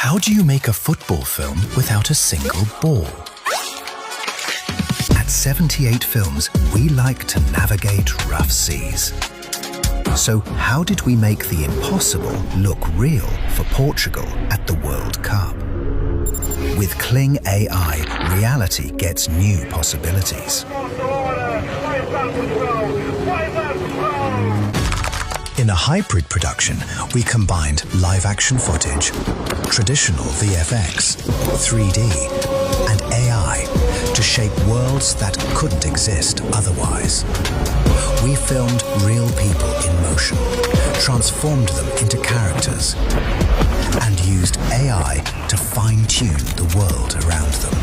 How do you make a football film without a single ball? At 78 Films, we like to navigate rough seas. So how did we make the impossible look real for Portugal at the World Cup? With Kling AI, reality gets new possibilities. In a hybrid production, we combined live-action footage, traditional VFX, 3D, and AI to shape worlds that couldn't exist otherwise. We filmed real people in motion, transformed them into characters, and used AI to fine-tune the world around them.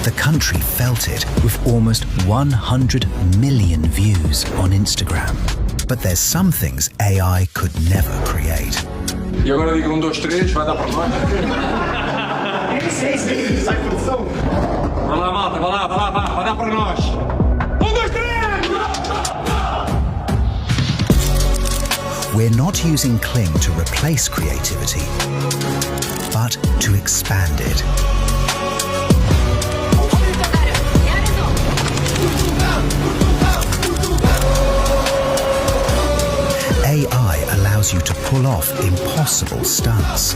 The country felt it with almost 100 million views on Instagram. But there's some things AI could never create. E agora diga 1, 2, 3, vai dar para nós. Sai produção. Vai lá, malta, vai dar para nós. 1, 2, 3! We're not using Kling to replace creativity, but to expand it. AI allows you to pull off impossible stunts.